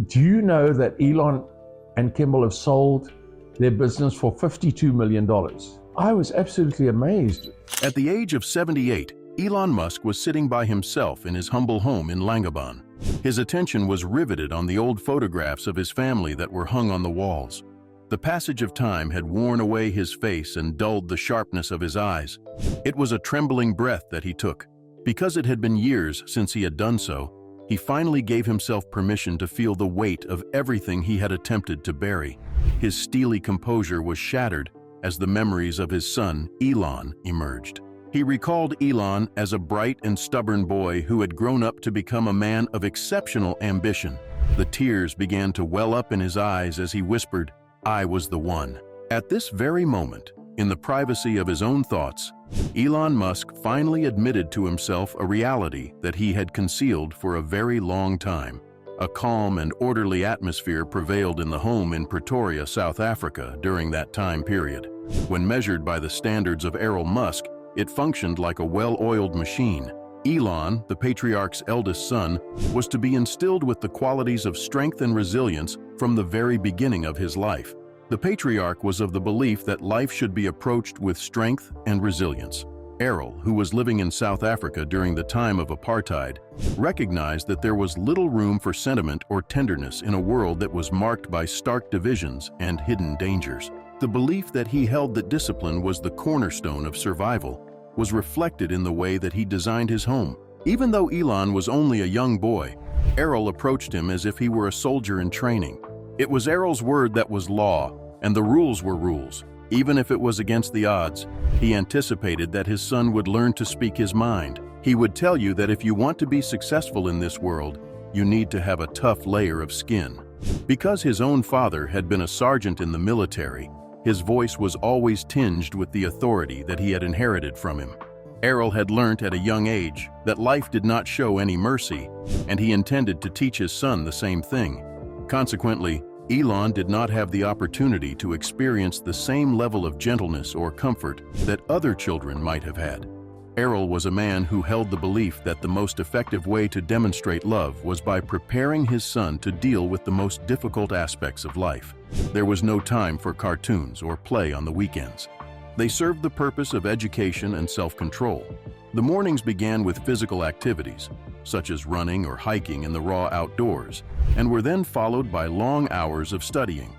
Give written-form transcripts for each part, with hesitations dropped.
Do you know that Elon and Kimball have sold their business for $52 million? I was absolutely amazed. At the age of 78, Elon Musk was sitting by himself in his humble home in Langebaan. His attention was riveted on the old photographs of his family that were hung on the walls. The passage of time had worn away his face and dulled the sharpness of his eyes. It was a trembling breath that he took. Because it had been years since he had done so, he finally gave himself permission to feel the weight of everything he had attempted to bury. His steely composure was shattered as the memories of his son, Elon, emerged. He recalled Elon as a bright and stubborn boy who had grown up to become a man of exceptional ambition. The tears began to well up in his eyes as he whispered, "I was the one." At this very moment, in the privacy of his own thoughts, Elon Musk finally admitted to himself a reality that he had concealed for a very long time. A calm and orderly atmosphere prevailed in the home in Pretoria, South Africa during that time period. When measured by the standards of Errol Musk, it functioned like a well-oiled machine. Elon, the patriarch's eldest son, was to be instilled with the qualities of strength and resilience from the very beginning of his life. The patriarch was of the belief that life should be approached with strength and resilience. Errol, who was living in South Africa during the time of apartheid, recognized that there was little room for sentiment or tenderness in a world that was marked by stark divisions and hidden dangers. The belief that he held that discipline was the cornerstone of survival was reflected in the way that he designed his home. Even though Elon was only a young boy, Errol approached him as if he were a soldier in training. It was Errol's word that was law, and the rules were rules. Even if it was against the odds, he anticipated that his son would learn to speak his mind. He would tell you that if you want to be successful in this world, you need to have a tough layer of skin. Because his own father had been a sergeant in the military, his voice was always tinged with the authority that he had inherited from him. Errol had learnt at a young age that life did not show any mercy, and he intended to teach his son the same thing. Consequently, Elon did not have the opportunity to experience the same level of gentleness or comfort that other children might have had. Errol was a man who held the belief that the most effective way to demonstrate love was by preparing his son to deal with the most difficult aspects of life. There was no time for cartoons or play on the weekends. They served the purpose of education and self-control. The mornings began with physical activities, such as running or hiking in the raw outdoors, and were then followed by long hours of studying.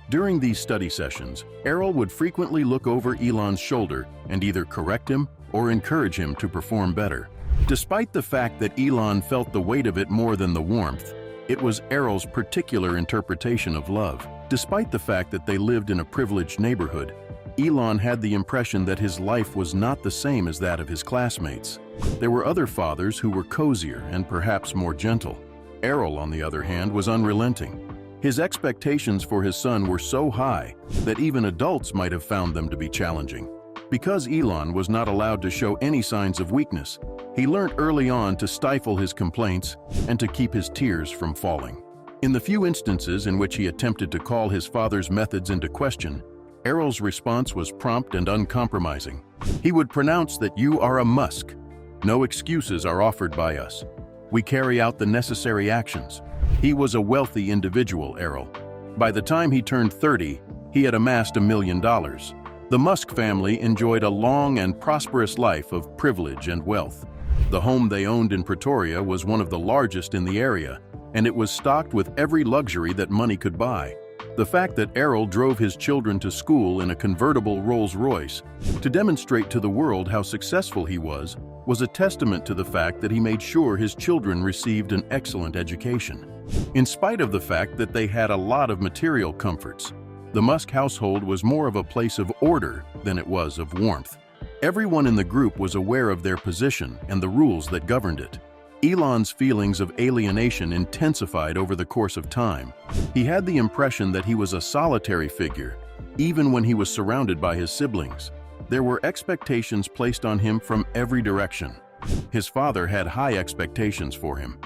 During these study sessions, Errol would frequently look over Elon's shoulder and either correct him or encourage him to perform better. Despite the fact that Elon felt the weight of it more than the warmth, it was Errol's particular interpretation of love. Despite the fact that they lived in a privileged neighborhood, Elon had the impression that his life was not the same as that of his classmates. There were other fathers who were cozier and perhaps more gentle. Errol, on the other hand, was unrelenting. His expectations for his son were so high that even adults might have found them to be challenging. Because Elon was not allowed to show any signs of weakness, he learned early on to stifle his complaints and to keep his tears from falling. In the few instances in which he attempted to call his father's methods into question, Errol's response was prompt and uncompromising. He would pronounce that "You are a Musk. No excuses are offered by us. We carry out the necessary actions." He was a wealthy individual, Errol. By the time he turned 30, he had amassed $1 million. The Musk family enjoyed a long and prosperous life of privilege and wealth. The home they owned in Pretoria was one of the largest in the area, and it was stocked with every luxury that money could buy. The fact that Errol drove his children to school in a convertible Rolls-Royce to demonstrate to the world how successful he was a testament to the fact that he made sure his children received an excellent education. In spite of the fact that they had a lot of material comforts, the Musk household was more of a place of order than it was of warmth. Everyone in the group was aware of their position and the rules that governed it. Elon's feelings of alienation intensified over the course of time. He had the impression that he was a solitary figure, even when he was surrounded by his siblings. There were expectations placed on him from every direction. His father had high expectations for him,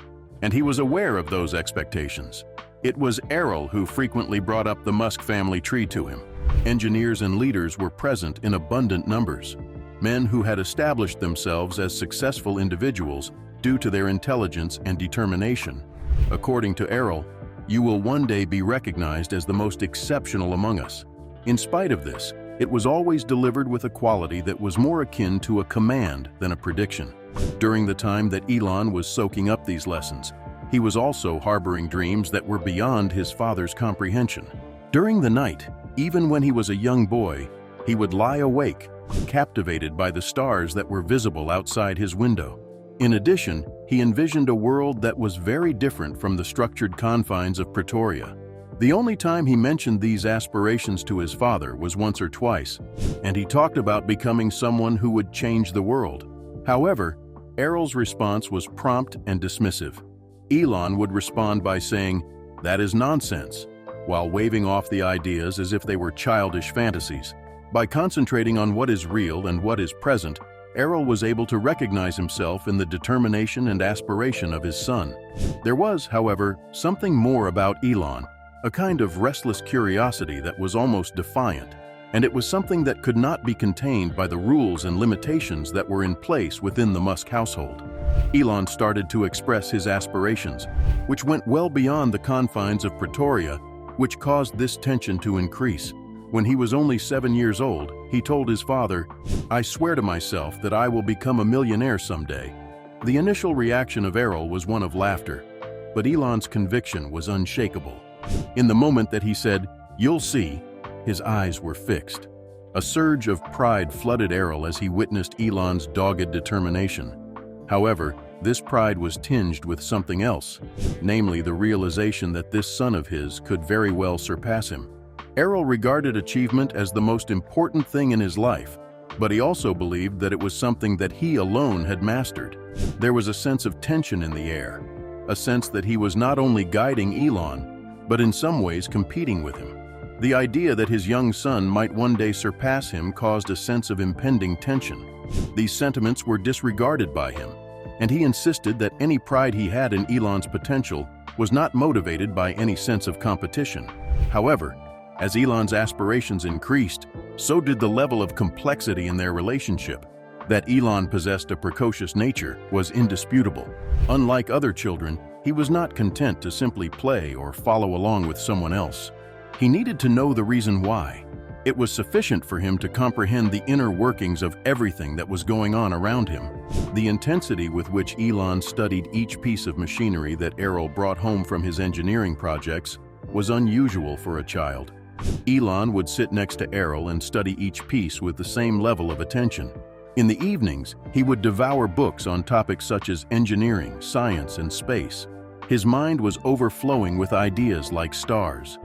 and he was aware of those expectations. It was Errol who frequently brought up the Musk family tree to him. Engineers and leaders were present in abundant numbers. Men who had established themselves as successful individuals due to their intelligence and determination. According to Errol, You will one day be recognized as the most exceptional among us. In spite of this, it was always delivered with a quality that was more akin to a command than a prediction. During the time that Elon was soaking up these lessons, he was also harboring dreams that were beyond his father's comprehension. During the night, even when he was a young boy, he would lie awake, captivated by the stars that were visible outside his window. In addition, he envisioned a world that was very different from the structured confines of Pretoria. The only time he mentioned these aspirations to his father was once or twice, and he talked about becoming someone who would change the world. However, Errol's response was prompt and dismissive. Elon would respond by saying, "That is nonsense," while waving off the ideas as if they were childish fantasies. By concentrating on what is real and what is present, Errol was able to recognize himself in the determination and aspiration of his son. There was, however, something more about Elon, a kind of restless curiosity that was almost defiant, and it was something that could not be contained by the rules and limitations that were in place within the Musk household. Elon started to express his aspirations, which went well beyond the confines of Pretoria, which caused this tension to increase. When he was only 7 years old, he told his father, "I swear to myself that I will become a millionaire someday." The initial reaction of Errol was one of laughter, but Elon's conviction was unshakable. In the moment that he said, "You'll see," his eyes were fixed. A surge of pride flooded Errol as he witnessed Elon's dogged determination. However, this pride was tinged with something else, namely the realization that this son of his could very well surpass him. Errol regarded achievement as the most important thing in his life, but he also believed that it was something that he alone had mastered. There was a sense of tension in the air, a sense that he was not only guiding Elon, but in some ways competing with him. The idea that his young son might one day surpass him caused a sense of impending tension. These sentiments were disregarded by him, and he insisted that any pride he had in Elon's potential was not motivated by any sense of competition. However, as Elon's aspirations increased, so did the level of complexity in their relationship. That Elon possessed a precocious nature was indisputable. Unlike other children, he was not content to simply play or follow along with someone else. He needed to know the reason why. It was sufficient for him to comprehend the inner workings of everything that was going on around him. The intensity with which Elon studied each piece of machinery that Errol brought home from his engineering projects was unusual for a child. Elon would sit next to Errol and study each piece with the same level of attention. In the evenings, he would devour books on topics such as engineering, science, and space. His mind was overflowing with ideas like stars.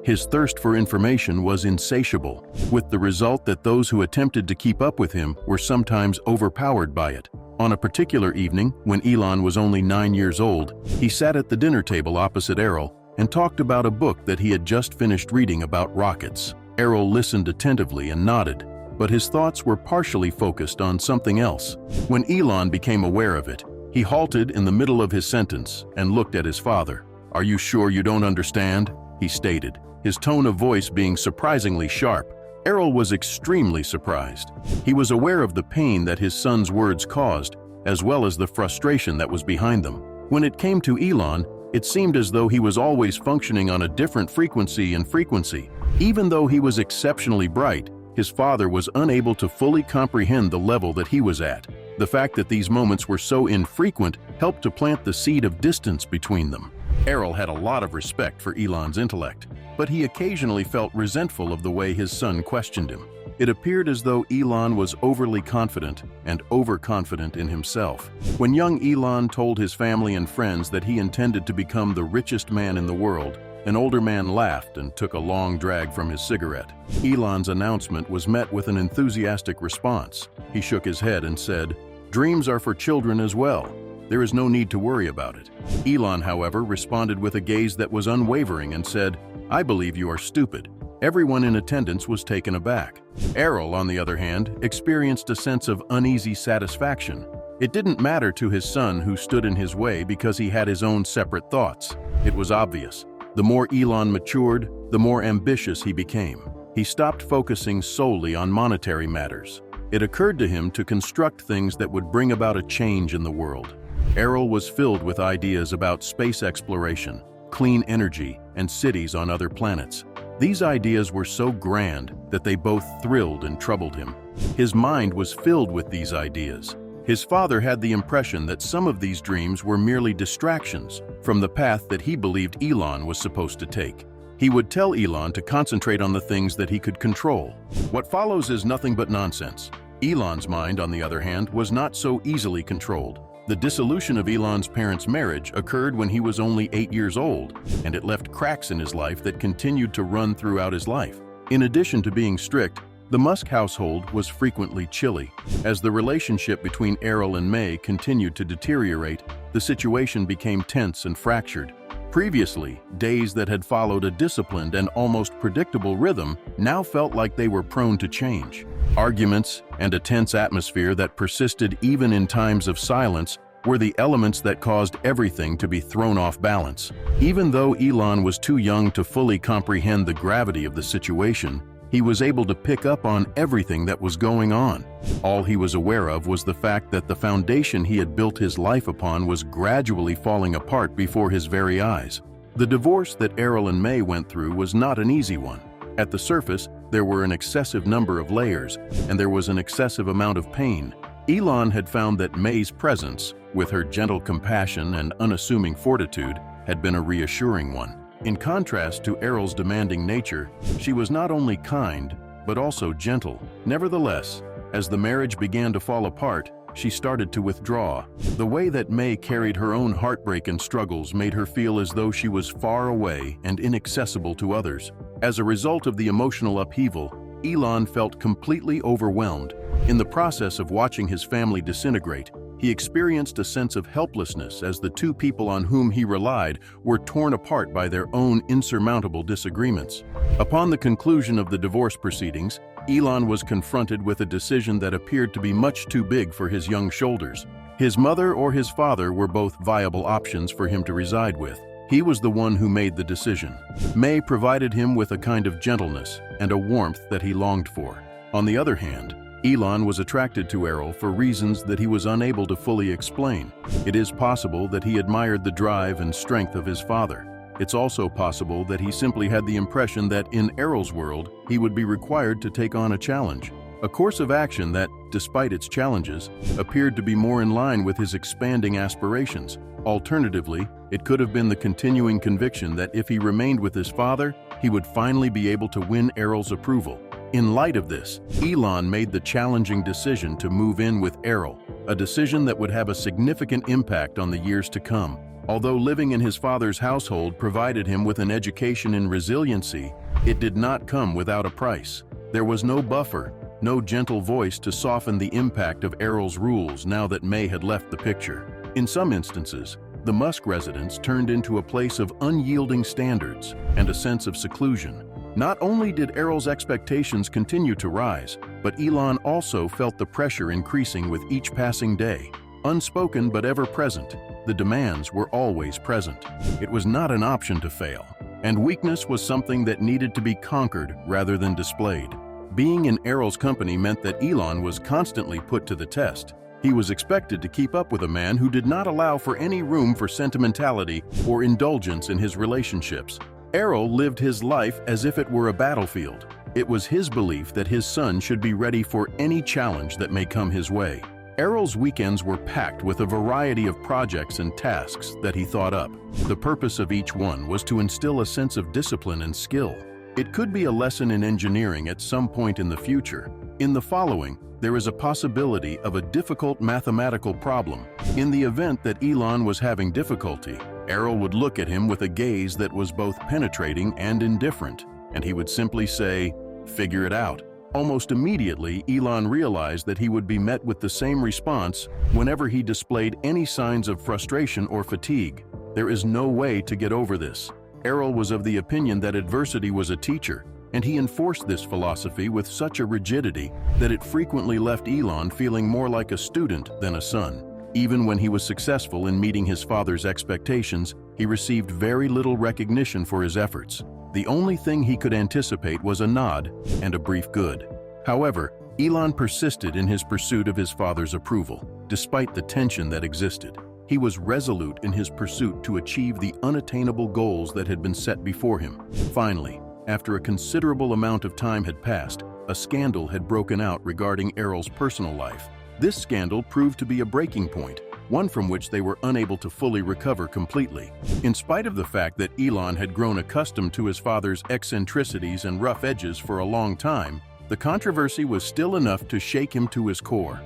His thirst for information was insatiable, with the result that those who attempted to keep up with him were sometimes overpowered by it. On a particular evening, when Elon was only 9 years old, he sat at the dinner table opposite Errol and talked about a book that he had just finished reading about rockets. Errol listened attentively and nodded, but his thoughts were partially focused on something else. When Elon became aware of it, he halted in the middle of his sentence and looked at his father. "Are you sure you don't understand?" he stated, his tone of voice being surprisingly sharp. Errol was extremely surprised. He was aware of the pain that his son's words caused, as well as the frustration that was behind them. When it came to Elon, it seemed as though he was always functioning on a different frequency. Even though he was exceptionally bright, his father was unable to fully comprehend the level that he was at. The fact that these moments were so infrequent helped to plant the seed of distance between them. Errol had a lot of respect for Elon's intellect, but he occasionally felt resentful of the way his son questioned him. It appeared as though Elon was overly confident and overconfident in himself. When young Elon told his family and friends that he intended to become the richest man in the world, an older man laughed and took a long drag from his cigarette. Elon's announcement was met with an enthusiastic response. He shook his head and said, "Dreams are for children as well. There is no need to worry about it." Elon, however, responded with a gaze that was unwavering and said, "I believe you are stupid." Everyone in attendance was taken aback. Errol, on the other hand, experienced a sense of uneasy satisfaction. It didn't matter to his son who stood in his way because he had his own separate thoughts. It was obvious. The more Elon matured, the more ambitious he became. He stopped focusing solely on monetary matters. It occurred to him to construct things that would bring about a change in the world. Errol was filled with ideas about space exploration, clean energy, and cities on other planets. These ideas were so grand that they both thrilled and troubled him. His mind was filled with these ideas. His father had the impression that some of these dreams were merely distractions from the path that he believed Elon was supposed to take. He would tell Elon to concentrate on the things that he could control. What follows is nothing but nonsense. Elon's mind, on the other hand, was not so easily controlled. The dissolution of Elon's parents' marriage occurred when he was only 8 years old, and it left cracks in his life that continued to run throughout his life. In addition to being strict, the Musk household was frequently chilly. As the relationship between Errol and May continued to deteriorate, the situation became tense and fractured. Previously, days that had followed a disciplined and almost predictable rhythm now felt like they were prone to change. Arguments and a tense atmosphere that persisted even in times of silence were the elements that caused everything to be thrown off balance. Even though Elon was too young to fully comprehend the gravity of the situation, he was able to pick up on everything that was going on. All he was aware of was the fact that the foundation he had built his life upon was gradually falling apart before his very eyes. The divorce that Errol and May went through was not an easy one. At the surface, there were an excessive number of layers, and there was an excessive amount of pain. Elon had found that May's presence, with her gentle compassion and unassuming fortitude, had been a reassuring one. In contrast to Errol's demanding nature, she was not only kind, but also gentle. Nevertheless, as the marriage began to fall apart, she started to withdraw. The way that May carried her own heartbreak and struggles made her feel as though she was far away and inaccessible to others. As a result of the emotional upheaval, Elon felt completely overwhelmed. In the process of watching his family disintegrate, he experienced a sense of helplessness as the two people on whom he relied were torn apart by their own insurmountable disagreements. Upon the conclusion of the divorce proceedings, Elon was confronted with a decision that appeared to be much too big for his young shoulders. His mother or his father were both viable options for him to reside with. He was the one who made the decision. May provided him with a kind of gentleness and a warmth that he longed for. On the other hand, Elon was attracted to Errol for reasons that he was unable to fully explain. It is possible that he admired the drive and strength of his father. It's also possible that he simply had the impression that in Errol's world, he would be required to take on a challenge, a course of action that, despite its challenges, appeared to be more in line with his expanding aspirations. Alternatively, it could have been the continuing conviction that if he remained with his father, he would finally be able to win Errol's approval. In light of this, Elon made the challenging decision to move in with Errol, a decision that would have a significant impact on the years to come. Although living in his father's household provided him with an education in resiliency, it did not come without a price. There was no buffer, no gentle voice to soften the impact of Errol's rules now that May had left the picture. In some instances, the Musk residence turned into a place of unyielding standards and a sense of seclusion. Not only did Errol's expectations continue to rise, but Elon also felt the pressure increasing with each passing day. Unspoken but ever present, the demands were always present. It was not an option to fail, and weakness was something that needed to be conquered rather than displayed. Being in Errol's company meant that Elon was constantly put to the test. He was expected to keep up with a man who did not allow for any room for sentimentality or indulgence in his relationships. Errol lived his life as if it were a battlefield. It was his belief that his son should be ready for any challenge that may come his way. Errol's weekends were packed with a variety of projects and tasks that he thought up. The purpose of each one was to instill a sense of discipline and skill. It could be a lesson in engineering at some point in the future. In the following, there is a possibility of a difficult mathematical problem. In the event that Elon was having difficulty, Errol would look at him with a gaze that was both penetrating and indifferent, and he would simply say, "Figure it out." Almost immediately, Elon realized that he would be met with the same response whenever he displayed any signs of frustration or fatigue. There is no way to get over this. Errol was of the opinion that adversity was a teacher, and he enforced this philosophy with such a rigidity that it frequently left Elon feeling more like a student than a son. Even when he was successful in meeting his father's expectations, he received very little recognition for his efforts. The only thing he could anticipate was a nod and a brief good. However, Elon persisted in his pursuit of his father's approval, despite the tension that existed. He was resolute in his pursuit to achieve the unattainable goals that had been set before him. Finally, after a considerable amount of time had passed, a scandal had broken out regarding Errol's personal life. This scandal proved to be a breaking point, one from which they were unable to fully recover completely. In spite of the fact that Elon had grown accustomed to his father's eccentricities and rough edges for a long time, the controversy was still enough to shake him to his core.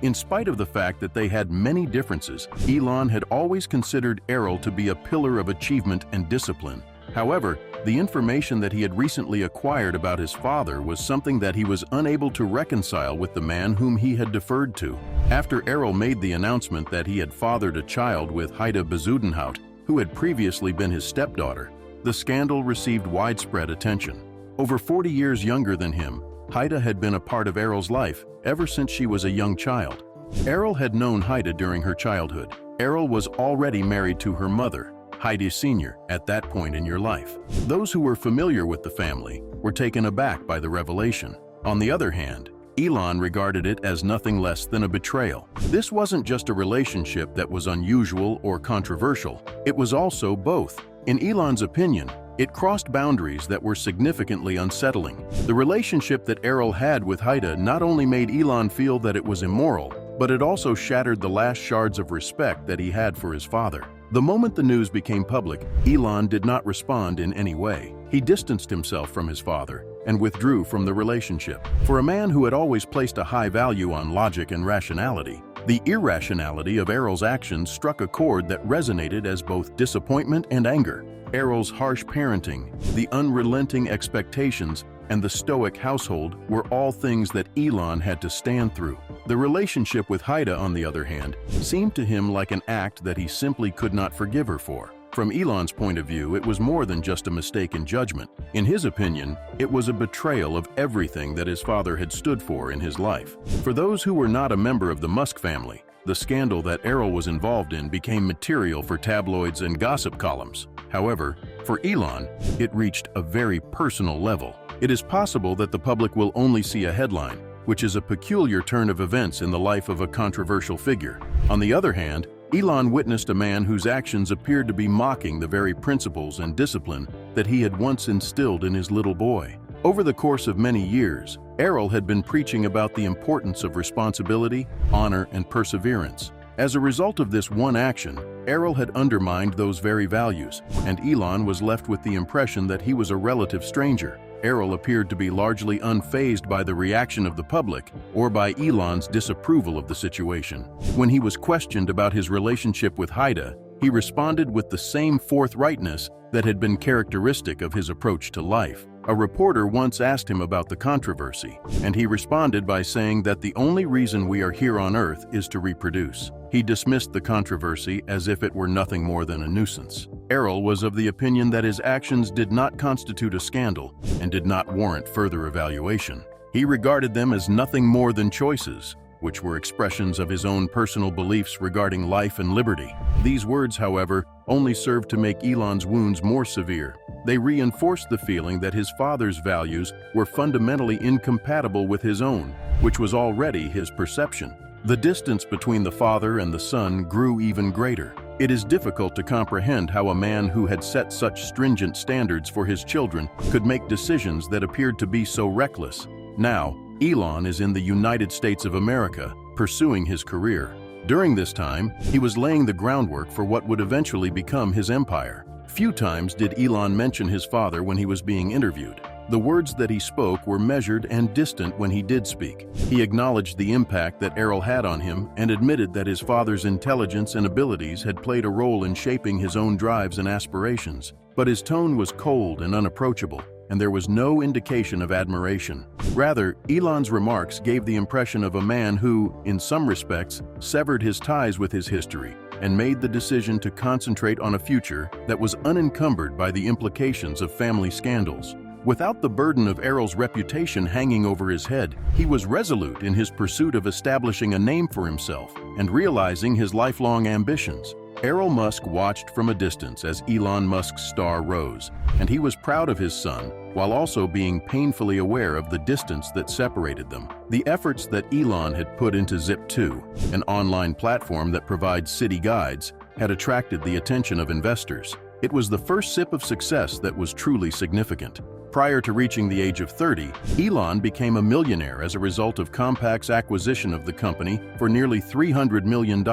In spite of the fact that they had many differences, Elon had always considered Errol to be a pillar of achievement and discipline. However, the information that he had recently acquired about his father was something that he was unable to reconcile with the man whom he had deferred to. After Errol made the announcement that he had fathered a child with Heide Bezuidenhout, who had previously been his stepdaughter, the scandal received widespread attention. Over 40 years younger than him, Heide had been a part of Errol's life ever since she was a young child. Errol had known Heide during her childhood. Errol was already married to her mother, Heide Sr., at that point in your life. Those who were familiar with the family were taken aback by the revelation. On the other hand, Elon regarded it as nothing less than a betrayal. This wasn't just a relationship that was unusual or controversial, it was also both. In Elon's opinion, it crossed boundaries that were significantly unsettling. The relationship that Errol had with Heide not only made Elon feel that it was immoral, but it also shattered the last shards of respect that he had for his father. The moment the news became public, Elon did not respond in any way. He distanced himself from his father and withdrew from the relationship. For a man who had always placed a high value on logic and rationality, the irrationality of Errol's actions struck a chord that resonated as both disappointment and anger. Errol's harsh parenting, the unrelenting expectations, and the stoic household were all things that Elon had to stand through. The relationship with Heide, on the other hand, seemed to him like an act that he simply could not forgive her for. From Elon's point of view, it was more than just a mistake in judgment. In his opinion, it was a betrayal of everything that his father had stood for in his life. For those who were not a member of the Musk family, the scandal that Errol was involved in became material for tabloids and gossip columns. However, for Elon, it reached a very personal level. It is possible that the public will only see a headline, which is a peculiar turn of events in the life of a controversial figure. On the other hand, Elon witnessed a man whose actions appeared to be mocking the very principles and discipline that he had once instilled in his little boy. Over the course of many years, Errol had been preaching about the importance of responsibility, honor, and perseverance. As a result of this one action, Errol had undermined those very values, and Elon was left with the impression that he was a relative stranger. Errol appeared to be largely unfazed by the reaction of the public or by Elon's disapproval of the situation. When he was questioned about his relationship with Heide, he responded with the same forthrightness that had been characteristic of his approach to life. A reporter once asked him about the controversy, and he responded by saying that the only reason we are here on Earth is to reproduce. He dismissed the controversy as if it were nothing more than a nuisance. Errol was of the opinion that his actions did not constitute a scandal and did not warrant further evaluation. He regarded them as nothing more than choices, which were expressions of his own personal beliefs regarding life and liberty. These words, however, only served to make Elon's wounds more severe. They reinforced the feeling that his father's values were fundamentally incompatible with his own, which was already his perception. The distance between the father and the son grew even greater. It is difficult to comprehend how a man who had set such stringent standards for his children could make decisions that appeared to be so reckless. Now, Elon is in the United States of America, pursuing his career. During this time, he was laying the groundwork for what would eventually become his empire. Few times did Elon mention his father when he was being interviewed. The words that he spoke were measured and distant when he did speak. He acknowledged the impact that Errol had on him and admitted that his father's intelligence and abilities had played a role in shaping his own drives and aspirations. But his tone was cold and unapproachable, and there was no indication of admiration. Rather, Elon's remarks gave the impression of a man who, in some respects, severed his ties with his history and made the decision to concentrate on a future that was unencumbered by the implications of family scandals. Without the burden of Errol's reputation hanging over his head, he was resolute in his pursuit of establishing a name for himself and realizing his lifelong ambitions. Errol Musk watched from a distance as Elon Musk's star rose, and he was proud of his son, while also being painfully aware of the distance that separated them. The efforts that Elon had put into Zip2, an online platform that provides city guides, had attracted the attention of investors. It was the first sip of success that was truly significant. Prior to reaching the age of 30, Elon became a millionaire as a result of Compact's acquisition of the company for nearly $300 million.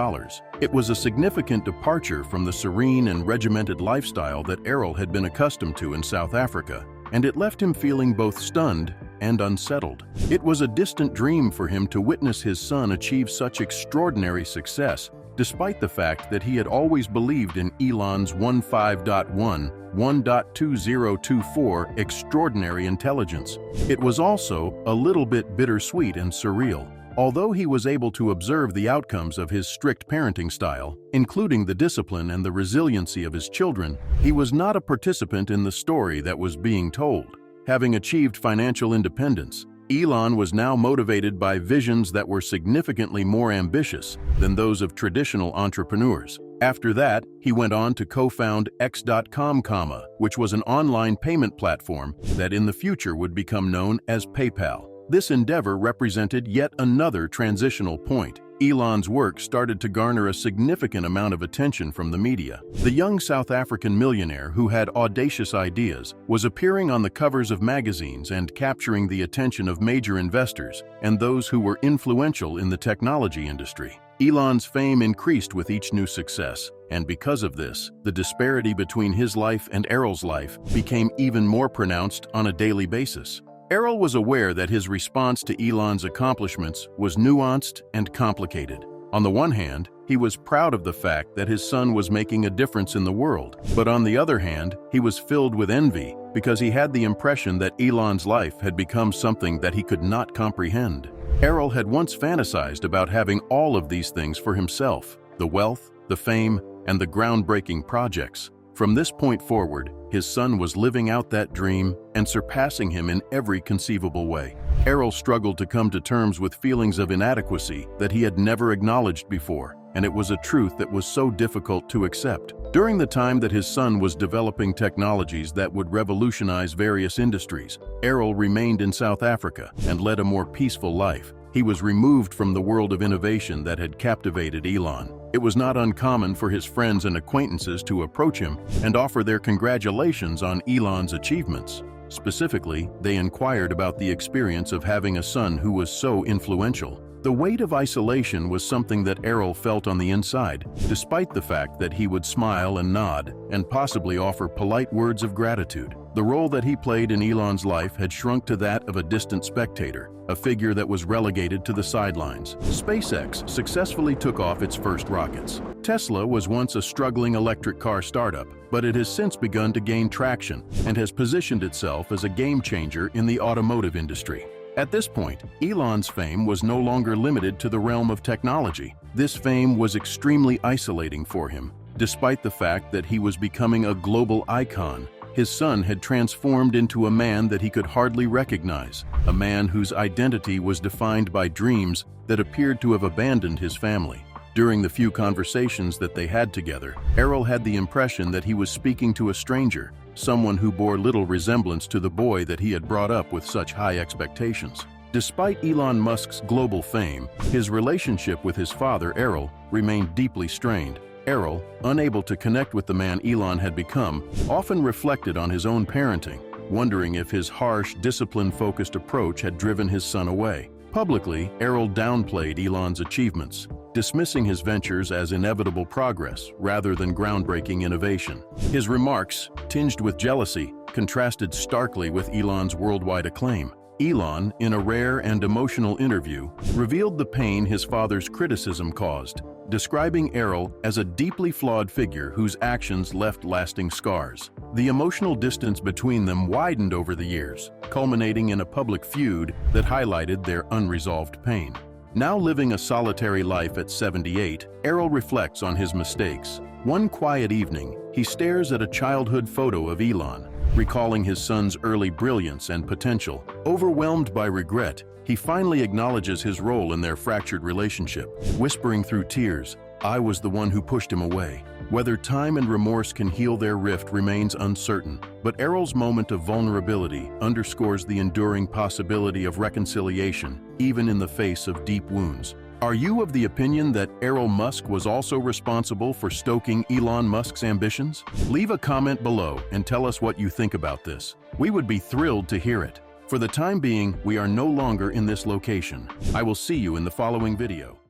It was a significant departure from the serene and regimented lifestyle that Errol had been accustomed to in South Africa, and it left him feeling both stunned and unsettled. It was a distant dream for him to witness his son achieve such extraordinary success, despite the fact that he had always believed in Elon's 1.2024 extraordinary intelligence. It was also a little bit bittersweet and surreal. Although he was able to observe the outcomes of his strict parenting style, including the discipline and the resiliency of his children, he was not a participant in the story that was being told. Having achieved financial independence, Elon was now motivated by visions that were significantly more ambitious than those of traditional entrepreneurs. After that, he went on to co-found X.com, which was an online payment platform that in the future would become known as PayPal. This endeavor represented yet another transitional point. Elon's work started to garner a significant amount of attention from the media. The young South African millionaire who had audacious ideas was appearing on the covers of magazines and capturing the attention of major investors and those who were influential in the technology industry. Elon's fame increased with each new success, and because of this, the disparity between his life and Errol's life became even more pronounced on a daily basis. Errol was aware that his response to Elon's accomplishments was nuanced and complicated. On the one hand, he was proud of the fact that his son was making a difference in the world, but on the other hand, he was filled with envy because he had the impression that Elon's life had become something that he could not comprehend. Errol had once fantasized about having all of these things for himself: the wealth, the fame, and the groundbreaking projects. From this point forward, his son was living out that dream and surpassing him in every conceivable way. Errol struggled to come to terms with feelings of inadequacy that he had never acknowledged before, and it was a truth that was so difficult to accept. During the time that his son was developing technologies that would revolutionize various industries, Errol remained in South Africa and led a more peaceful life. He was removed from the world of innovation that had captivated Elon. It was not uncommon for his friends and acquaintances to approach him and offer their congratulations on Elon's achievements. Specifically, they inquired about the experience of having a son who was so influential. The weight of isolation was something that Errol felt on the inside, despite the fact that he would smile and nod and possibly offer polite words of gratitude. The role that he played in Elon's life had shrunk to that of a distant spectator, a figure that was relegated to the sidelines. SpaceX successfully took off its first rockets. Tesla was once a struggling electric car startup, but it has since begun to gain traction and has positioned itself as a game changer in the automotive industry. At this point, Elon's fame was no longer limited to the realm of technology. This fame was extremely isolating for him. Despite the fact that he was becoming a global icon, his son had transformed into a man that he could hardly recognize, a man whose identity was defined by dreams that appeared to have abandoned his family. During the few conversations that they had together, Errol had the impression that he was speaking to a stranger, someone who bore little resemblance to the boy that he had brought up with such high expectations. Despite Elon Musk's global fame, his relationship with his father, Errol, remained deeply strained. Errol, unable to connect with the man Elon had become, often reflected on his own parenting, wondering if his harsh, discipline-focused approach had driven his son away. Publicly, Errol downplayed Elon's achievements, dismissing his ventures as inevitable progress rather than groundbreaking innovation. His remarks, tinged with jealousy, contrasted starkly with Elon's worldwide acclaim. Elon, in a rare and emotional interview, revealed the pain his father's criticism caused, describing Errol as a deeply flawed figure whose actions left lasting scars. The emotional distance between them widened over the years, culminating in a public feud that highlighted their unresolved pain. Now living a solitary life at 78, Errol reflects on his mistakes. One quiet evening, he stares at a childhood photo of Elon, recalling his son's early brilliance and potential. Overwhelmed by regret, he finally acknowledges his role in their fractured relationship, whispering through tears, "I was the one who pushed him away." Whether time and remorse can heal their rift remains uncertain, but Errol's moment of vulnerability underscores the enduring possibility of reconciliation, even in the face of deep wounds. Are you of the opinion that Errol Musk was also responsible for stoking Elon Musk's ambitions? Leave a comment below and tell us what you think about this. We would be thrilled to hear it. For the time being, we are no longer in this location. I will see you in the following video.